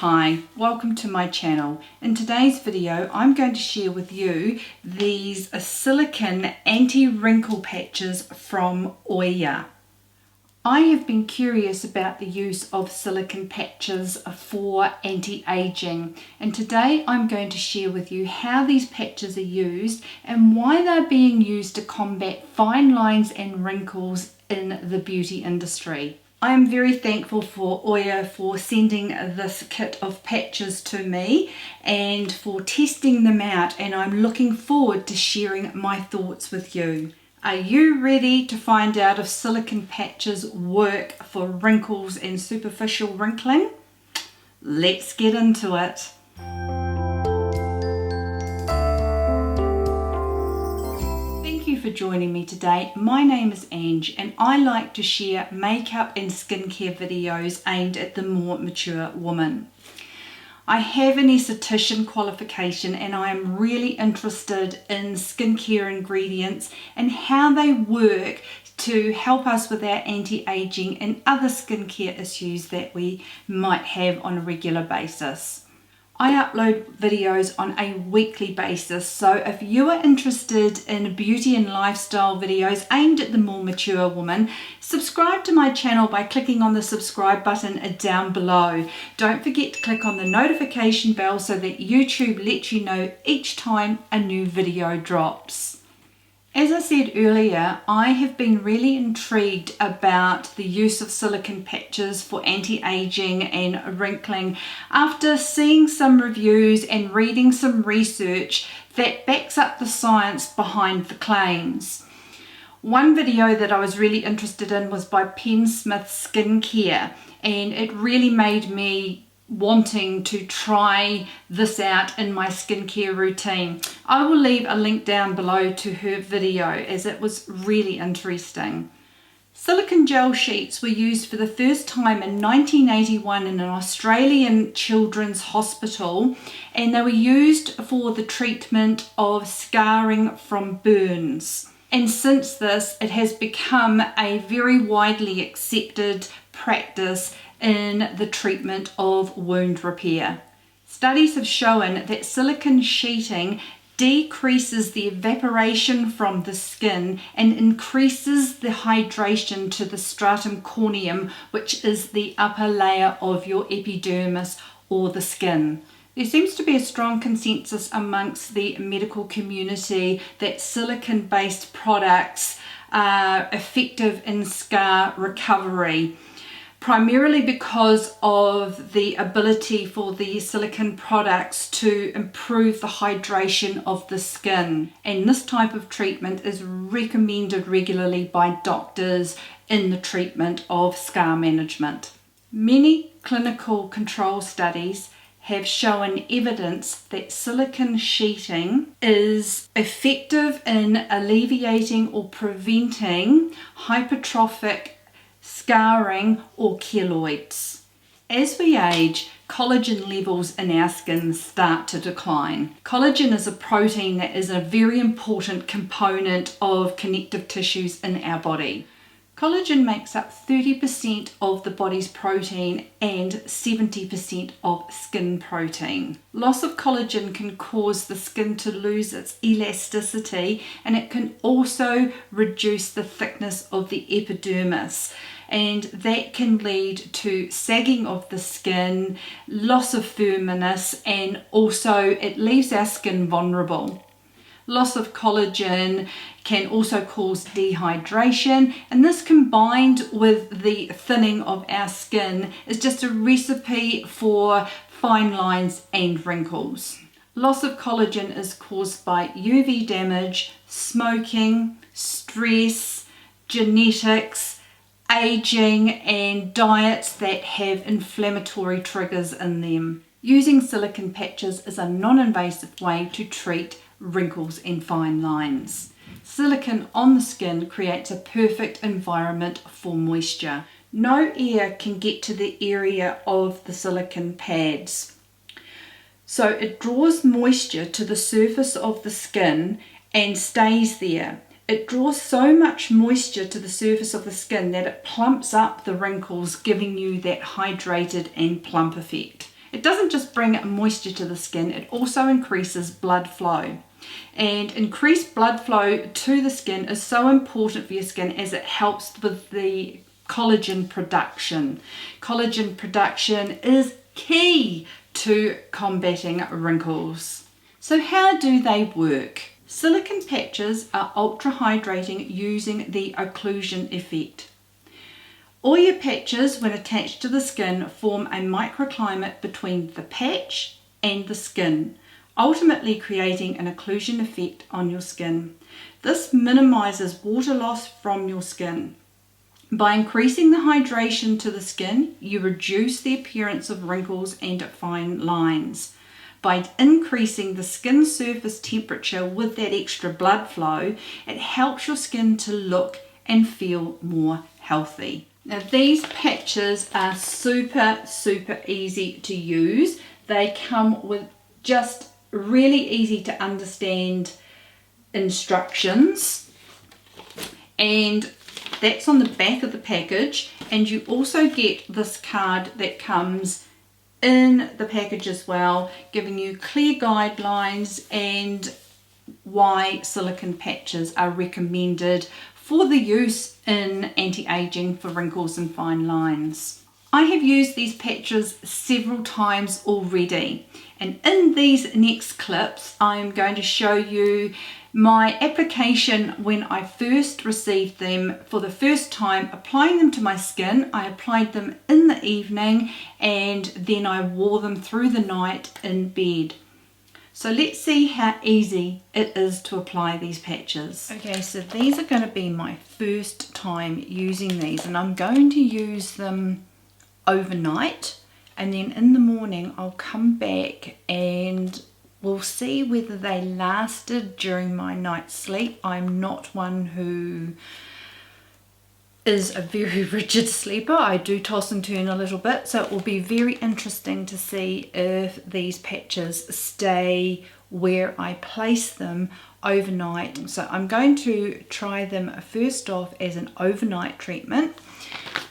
Hi, welcome to my channel. In today's video I'm going to share with you these silicone anti-wrinkle patches from Oya. I have been curious about the use of silicone patches for anti-aging, and today I'm going to share with you how these patches are used and why they're being used to combat fine lines and wrinkles in the beauty industry. I am very thankful for Oya for sending this kit of patches to me and for testing them out, and I'm looking forward to sharing my thoughts with you. Are you ready to find out if silicone patches work for wrinkles and superficial wrinkling? Let's get into it. For joining me today. My name is Ange and I like to share makeup and skincare videos aimed at the more mature woman. I have an esthetician qualification and I am really interested in skincare ingredients and how they work to help us with our anti-aging and other skincare issues that we might have on a regular basis. I upload videos on a weekly basis, so if you are interested in beauty and lifestyle videos aimed at the more mature woman, subscribe to my channel by clicking on the subscribe button down below. Don't forget to click on the notification bell so that YouTube lets you know each time a new video drops. As I said earlier, I have been really intrigued about the use of silicone patches for anti-aging and wrinkling after seeing some reviews and reading some research that backs up the science behind the claims. One video that I was really interested in was by Pen Smith Skincare, and it really made me wanting to try this out in my skincare routine. I will leave a link down below to her video as it was really interesting. Silicone gel sheets were used for the first time in 1981 in an Australian children's hospital, and they were used for the treatment of scarring from burns. And since this, it has become a very widely accepted practice in the treatment of wound repair. Studies have shown that silicone sheeting decreases the evaporation from the skin and increases the hydration to the stratum corneum, which is the upper layer of your epidermis or the skin. There seems to be a strong consensus amongst the medical community that silicone-based products are effective in scar recovery, primarily because of the ability for the silicone products to improve the hydration of the skin. And this type of treatment is recommended regularly by doctors in the treatment of scar management. Many clinical control studies have shown evidence that silicone sheeting is effective in alleviating or preventing hypertrophic scarring or keloids. As we age, collagen levels in our skin start to decline. Collagen is a protein that is a very important component of connective tissues in our body. Collagen makes up 30% of the body's protein and 70% of skin protein. Loss of collagen can cause the skin to lose its elasticity, and it can also reduce the thickness of the epidermis, and that can lead to sagging of the skin, loss of firmness, and also it leaves our skin vulnerable. Loss of collagen can also cause dehydration, and this combined with the thinning of our skin is just a recipe for fine lines and wrinkles. Loss of collagen is caused by UV damage, smoking, stress, genetics, aging, and diets that have inflammatory triggers in them. Using silicone patches is a non-invasive way to treat wrinkles and fine lines. Silicone on the skin creates a perfect environment for moisture. No air can get to the area of the silicone pads, so it draws moisture to the surface of the skin and stays there. It draws so much moisture to the surface of the skin that it plumps up the wrinkles, giving you that hydrated and plump effect. It doesn't just bring moisture to the skin, it also increases blood flow. And increased blood flow to the skin is so important for your skin as it helps with the collagen production. Collagen production is key to combating wrinkles. So how do they work? Silicone patches are ultra hydrating using the occlusion effect. Oil patches, when attached to the skin, form a microclimate between the patch and the skin, ultimately creating an occlusion effect on your skin. This minimizes water loss from your skin. By increasing the hydration to the skin, you reduce the appearance of wrinkles and fine lines. By increasing the skin surface temperature with that extra blood flow, it helps your skin to look and feel more healthy. Now these patches are super easy to use. They come with just really easy to understand instructions, and that's on the back of the package. And you also get this card that comes in the package as well, giving you clear guidelines and why silicone patches are recommended for the use in anti-aging for wrinkles and fine lines. I have used these patches several times already, and in these next clips I'm going to show you my application when I first received them for the first time, applying them to my skin. I applied them in the evening and then I wore them through the night in bed. So let's see how easy it is to apply these patches. Okay, so these are going to be my first time using these, and I'm going to use them overnight, and then in the morning I'll come back and we'll see whether they lasted during my night's sleep. I'm not one who is a very rigid sleeper. I do toss and turn a little bit, so it will be very interesting to see if these patches stay where I place them overnight. So I'm going to try them first off as an overnight treatment.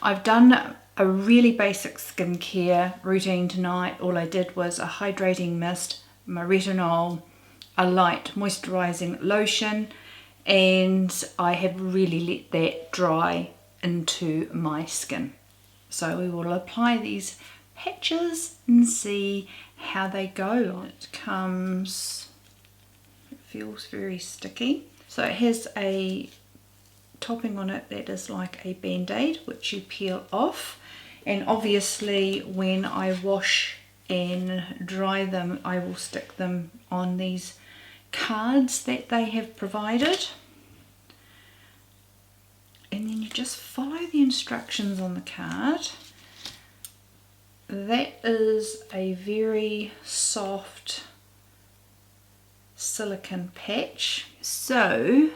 I've done a really basic skincare routine tonight. All I did was a hydrating mist, my retinol, a light moisturizing lotion, and I have really let that dry into my skin. So we will apply these patches and see how they go. It feels very sticky. So it has a topping on it that is like a band-aid which you peel off, and obviously when I wash and dry them I will stick them on these cards that they have provided. And then you just follow the instructions on the card. That is a very soft silicone patch. So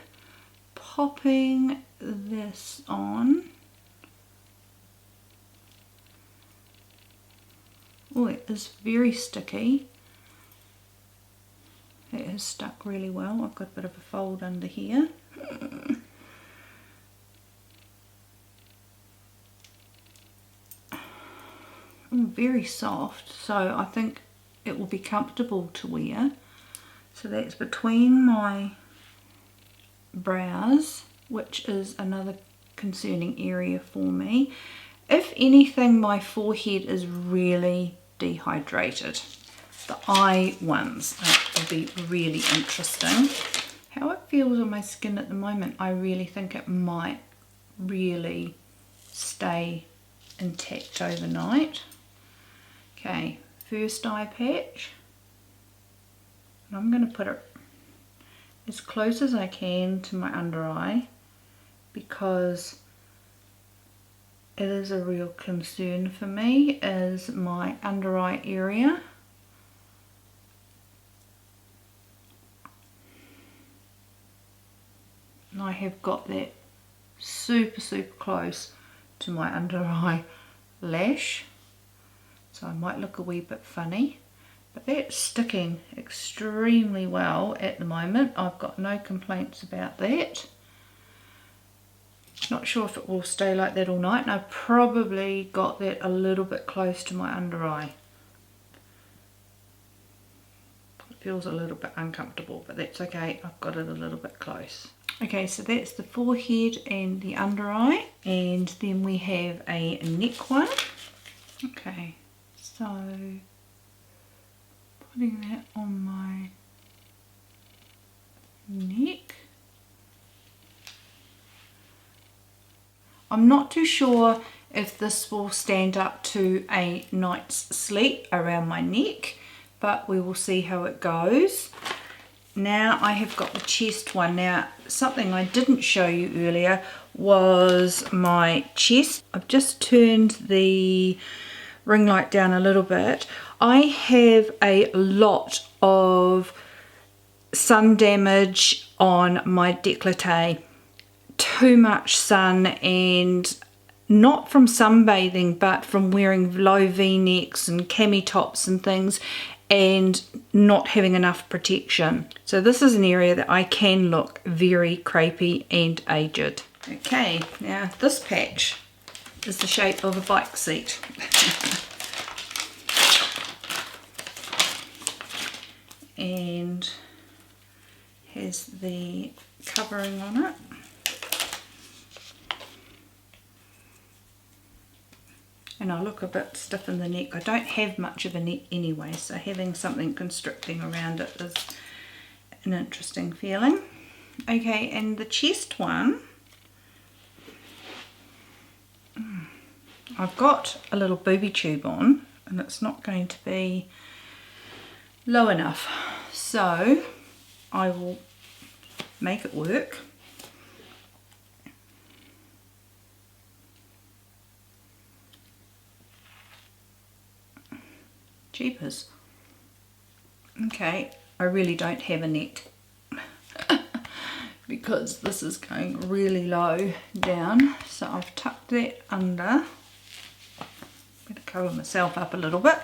popping this on. Oh, it is very sticky. It has stuck really well. I've got a bit of a fold under here. Very soft, so I think it will be comfortable to wear. So that's between my brows, which is another concerning area for me. If anything, my forehead is really dehydrated. The eye ones will be really interesting. How it feels on my skin at the moment, I really think it might really stay intact overnight. Okay, first eye patch, and I'm going to put it as close as I can to my under eye because it is a real concern for me, is my under eye area. And I have got that super close to my under eye lash. So I might look a wee bit funny, but that's sticking extremely well at the moment. I've got no complaints about that. Not sure if it will stay like that all night, and I've probably got that a little bit close to my under eye. feels a little bit uncomfortable, but that's okay. I've got it a little bit close. Okay, so that's the forehead and the under eye, and then we have a neck one. Okay, so putting that on my neck. I'm not too sure if this will stand up to a night's sleep around my neck, but we will see how it goes. Now I have got the chest one. Now something I didn't show you earlier was my chest. I've just turned the ring light down a little bit. I have a lot of sun damage on my décolleté. Too much sun, and not from sunbathing but from wearing low v-necks and cami tops and things, and not having enough protection. So this is an area that I can look very crepey and aged. Okay, now this patch is the shape of a bike seat. And has the covering on it. And I look a bit stiff in the neck. I don't have much of a neck anyway, so having something constricting around it is an interesting feeling. Okay, and the chest one, I've got a little booby tube on, and it's not going to be low enough, so I will make it work. Jeepers. Okay, I really don't have a neck because this is going really low down, so I've tucked that under. Better cover myself up a little bit.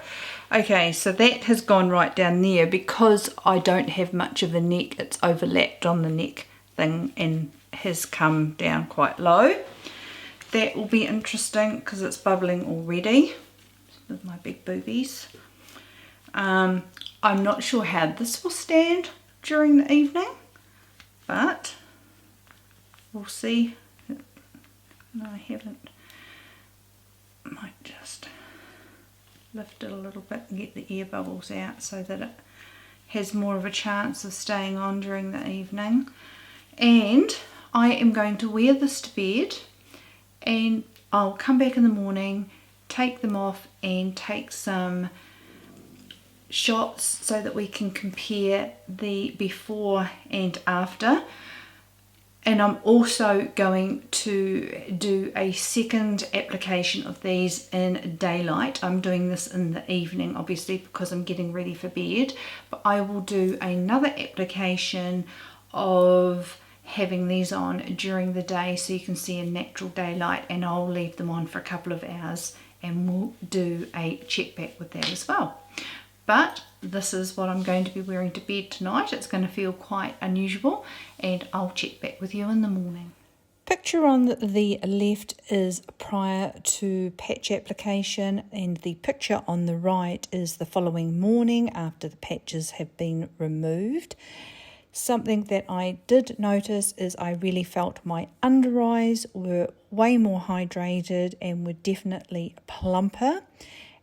Okay, so that has gone right down there. Because I don't have much of a neck, it's overlapped on the neck thing and has come down quite low. That will be interesting because it's bubbling already with my big boobies. I'm not sure how this will stand during the evening, but we'll see. No, I haven't. Might just lift it a little bit and get the air bubbles out so that it has more of a chance of staying on during the evening. And I am going to wear this to bed, and I'll come back in the morning, take them off and take some shots so that we can compare the before and after. And I'm also going to do a second application of these in daylight. I'm doing this in the evening obviously because I'm getting ready for bed, but I will do another application of having these on during the day so you can see in natural daylight, and I'll leave them on for a couple of hours and we'll do a check back with that as well. But this is what I'm going to be wearing to bed tonight. It's going to feel quite unusual, and I'll check back with you in the morning. Picture on the left is prior to patch application, and the picture on the right is the following morning after the patches have been removed. Something that I did notice is I really felt my under eyes were way more hydrated and were definitely plumper.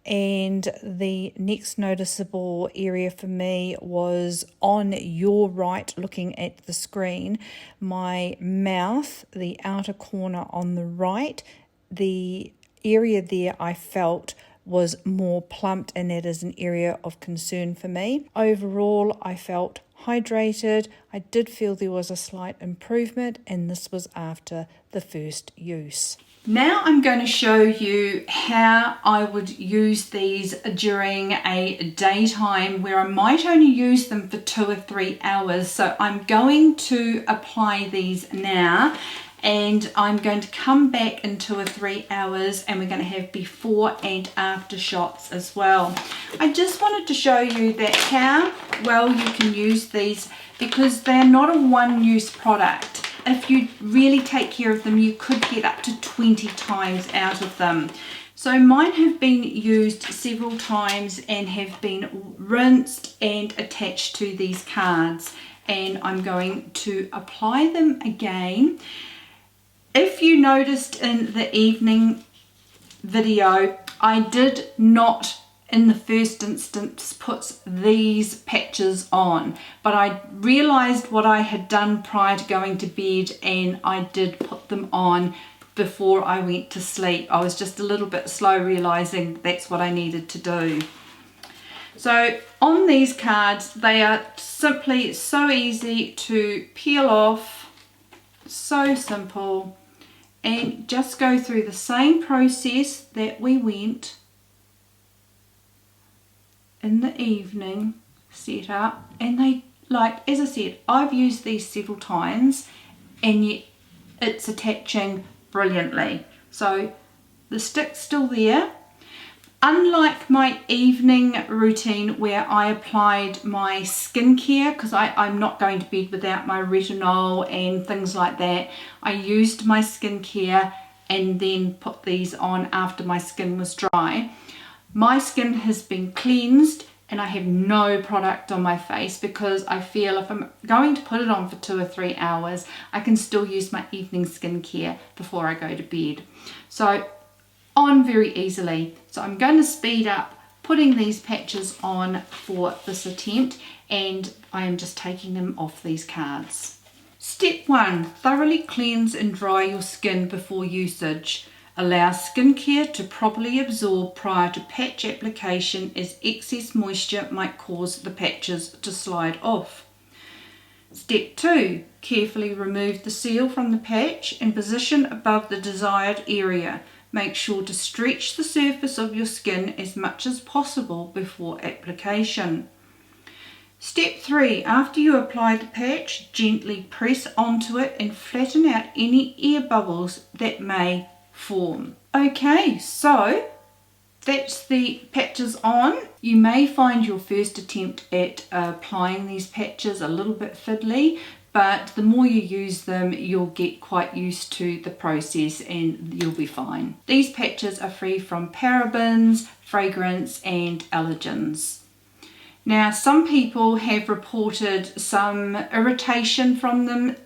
And the next noticeable area for me was on your right, looking at the screen, my mouth, the outer corner on the right, the area there I felt was more plumped, and that is an area of concern for me. Overall, I felt hydrated. I did feel there was a slight improvement, and this was after the first use. Now I'm going to show you how I would use these during a daytime where I might only use them for 2 or 3 hours. So I'm going to apply these now, and I'm going to come back in 2 or 3 hours, and we're going to have before and after shots as well. I just wanted to show you that how well you can use these, because they're not a one-use product. If you really take care of them, you could get up to 20 times out of them. So mine have been used several times and have been rinsed and attached to these cards, and I'm going to apply them again. If you noticed in the evening video, I did not in the first instance put these patches on, but I realized what I had done prior to going to bed, and I did put them on before I went to sleep. I was just a little bit slow realizing that's what I needed to do. So on these cards, they are simply so easy to peel off, so simple, and just go through the same process that we went in the evening setup. And they, like, as I said, I've used these several times and yet it's attaching brilliantly. So the stick's still there. Unlike my evening routine where I applied my skincare, because I'm not going to bed without my retinol and things like that, I used my skincare and then put these on after my skin was dry. My skin has been cleansed and I have no product on my face because I feel if I'm going to put it on for 2 or 3 hours, I can still use my evening skincare before I go to bed. So on very easily. So I'm going to speed up putting these patches on for this attempt, and I am just taking them off these cards. Step 1, thoroughly cleanse and dry your skin before usage. Allow skincare to properly absorb prior to patch application, as excess moisture might cause the patches to slide off. Step 2, carefully remove the seal from the patch and position above the desired area. Make sure to stretch the surface of your skin as much as possible before application. Step 3, after you apply the patch, gently press onto it and flatten out any air bubbles that may form. Okay, so that's the patches on. You may find your first attempt at applying these patches a little bit fiddly, but the more you use them, you'll get quite used to the process and you'll be fine. These patches are free from parabens, fragrance and allergens. Now, some people have reported some irritation from them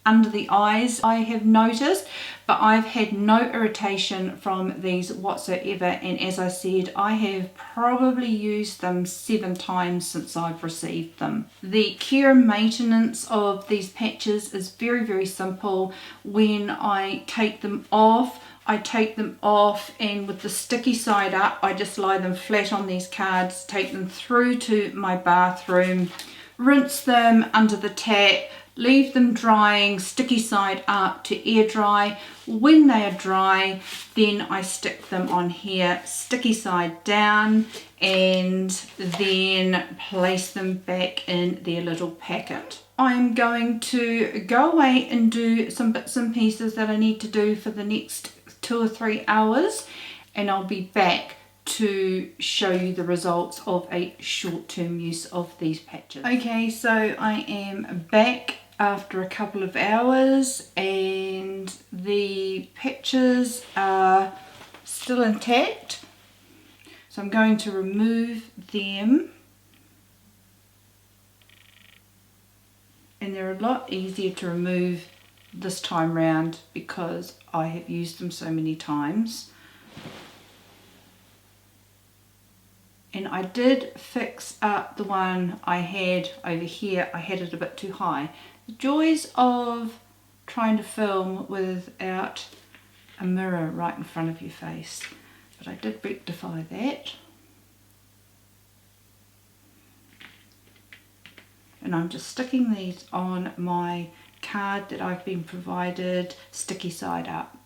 under the eyes, I have noticed, but I've had no irritation from these whatsoever, and as I said, I have probably used them 7 times since I've received them. The care and maintenance of these patches is very, very simple. When I take them off and with the sticky side up, I just lie them flat on these cards, take them through to my bathroom, rinse them under the tap, leave them drying sticky side up to air dry. When they are dry, then I stick them on here sticky side down and then place them back in their little packet. I'm going to go away and do some bits and pieces that I need to do for the next 2 or 3 hours, and I'll be back to show you the results of a short-term use of these patches. Okay, so I am back after a couple of hours and the patches are still intact, so I'm going to remove them, and they're a lot easier to remove this time round because I have used them so many times. And I did fix up the one I had over here. I had it a bit too high. The joys of trying to film without a mirror right in front of your face. But I did rectify that. And I'm just sticking these on my card that I've been provided sticky side up.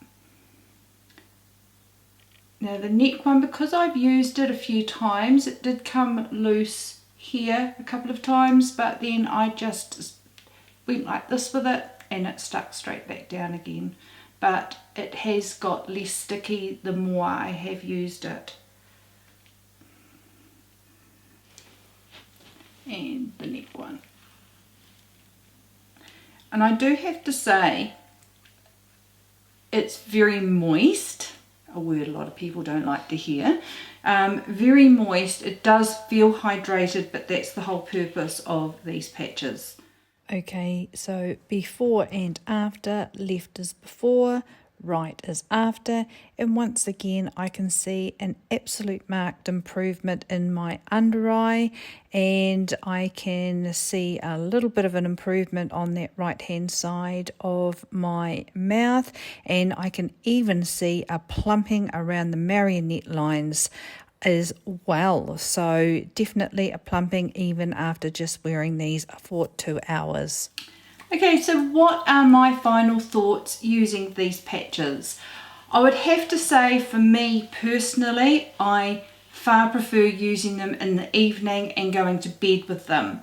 Now the neck one, because I've used it a few times, it did come loose here a couple of times, but then I just went like this with it and it stuck straight back down again. But it has got less sticky the more I have used it. And the neck one. And I do have to say, it's very moist. a word a lot of people don't like to hear. Very moist. It does feel hydrated, but that's the whole purpose of these patches. Okay, so before and after, left is before, right is after, and once again I can see an absolute marked improvement in my under eye, and I can see a little bit of an improvement on that right hand side of my mouth, and I can even see a plumping around the marionette lines as well. So definitely a plumping even after just wearing these for 2 hours. Okay, so what are my final thoughts using these patches? I would have to say, for me personally, I far prefer using them in the evening and going to bed with them.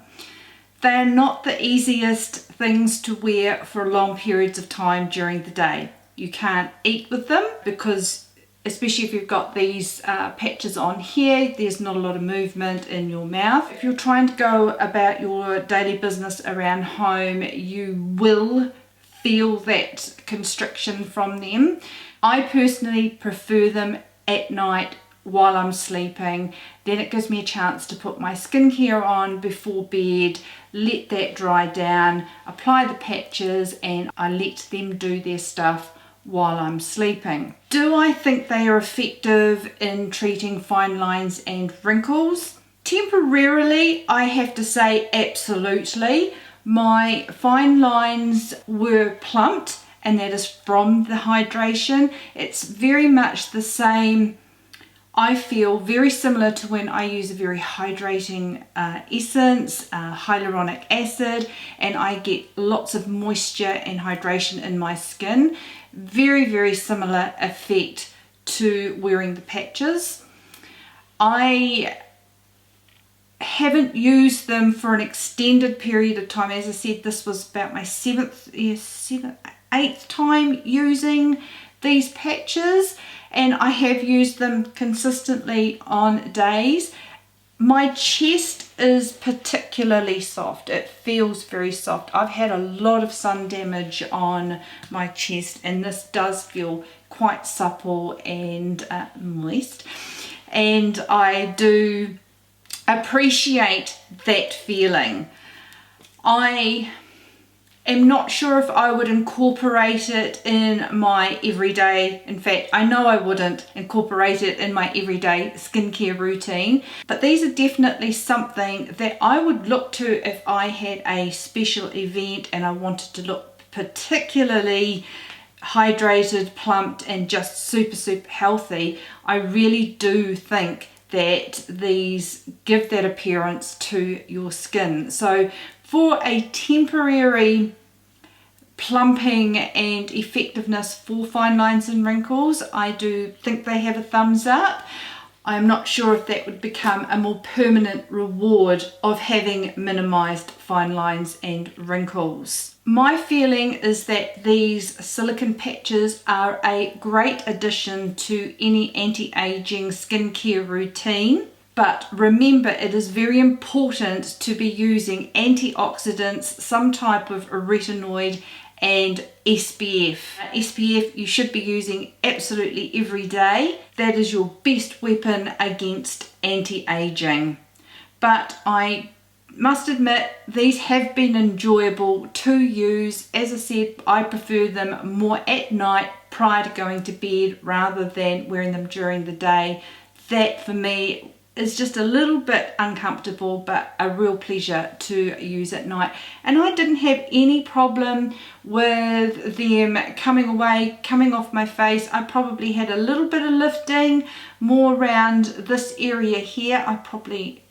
They are not the easiest things to wear for long periods of time during the day. You can't eat with them because, especially if you've got these patches on here, there's not a lot of movement in your mouth. If you're trying to go about your daily business around home, you will feel that constriction from them. I personally prefer them at night while I'm sleeping. Then it gives me a chance to put my skincare on before bed, let that dry down, apply the patches, and I let them do their stuff while I'm sleeping. Do I think they are effective in treating fine lines and wrinkles? Temporarily, I have to say absolutely. My fine lines were plumped, and that is from the hydration. It's very much the same. I feel very similar to when I use a very hydrating essence, hyaluronic acid, and I get lots of moisture and hydration in my skin. Very, very similar effect to wearing the patches. I haven't used them for an extended period of time. As I said, this was about my eighth time using these patches, and I have used them consistently on days. My chest is particularly soft. It feels very soft. I've had a lot of sun damage on my chest, and this does feel quite supple and moist, and I do appreciate that feeling. I am not sure if I would incorporate it in my everyday, in fact I know I wouldn't incorporate it in my everyday skincare routine, but these are definitely something that I would look to if I had a special event and I wanted to look particularly hydrated, plumped, and just super healthy. I really do think that these give that appearance to your skin. So for a temporary plumping and effectiveness for fine lines and wrinkles, I do think they have a thumbs up. I'm not sure if that would become a more permanent reward of having minimized fine lines and wrinkles. My feeling is that these silicone patches are a great addition to any anti-aging skincare routine. But remember, it is very important to be using antioxidants, some type of retinoid, and SPF. SPF you should be using absolutely every day. That is your best weapon against anti-aging. But I must admit, these have been enjoyable to use. As I said, I prefer them more at night prior to going to bed rather than wearing them during the day. That for me is just a little bit uncomfortable, but a real pleasure to use at night. And I didn't have any problem with them coming away, coming off my face. I probably had a little bit of lifting more around this area here. I probably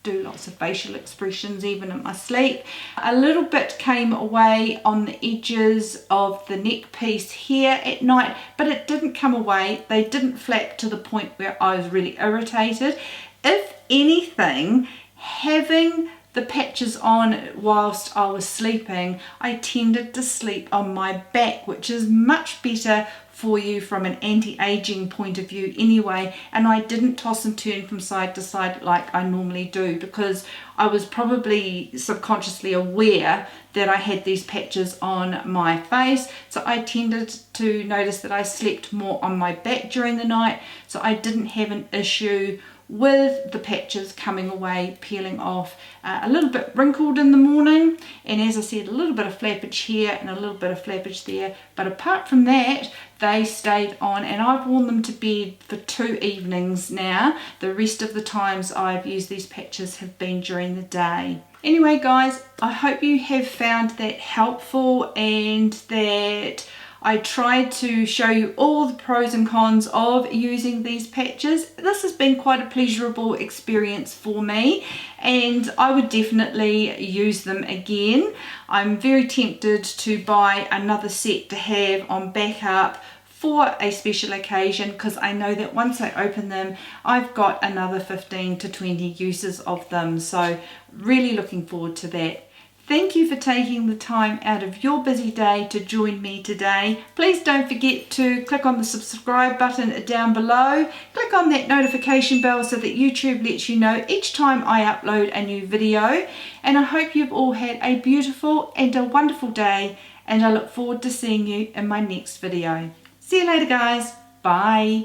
do lots of facial expressions even in my sleep. A little bit came away on the edges of the neck piece here at night, but it didn't come away. They didn't flap to the point where I was really irritated. If anything, having the patches on whilst I was sleeping, I tended to sleep on my back, which is much better for you from an anti-aging point of view anyway, and I didn't toss and turn from side to side like I normally do, because I was probably subconsciously aware that I had these patches on my face. So I tended to notice that I slept more on my back during the night, so I didn't have an issue with the patches coming away, peeling off. A little bit wrinkled in the morning, and as I said, a little bit of flappage here and a little bit of flappage there, but apart from that they stayed on, and I've worn them to bed for 2 evenings now. The rest of the times I've used these patches have been during the day. Anyway guys, I hope you have found that helpful, and that I tried to show you all the pros and cons of using these patches. This has been quite a pleasurable experience for me, and I would definitely use them again. I'm very tempted to buy another set to have on backup for a special occasion, because I know that once I open them I've got another 15 to 20 uses of them, so really looking forward to that. Thank you for taking the time out of your busy day to join me today. Please don't forget to click on the subscribe button down below. Click on that notification bell so that YouTube lets you know each time I upload a new video. And I hope you've all had a beautiful and a wonderful day, and I look forward to seeing you in my next video. See you later guys. Bye.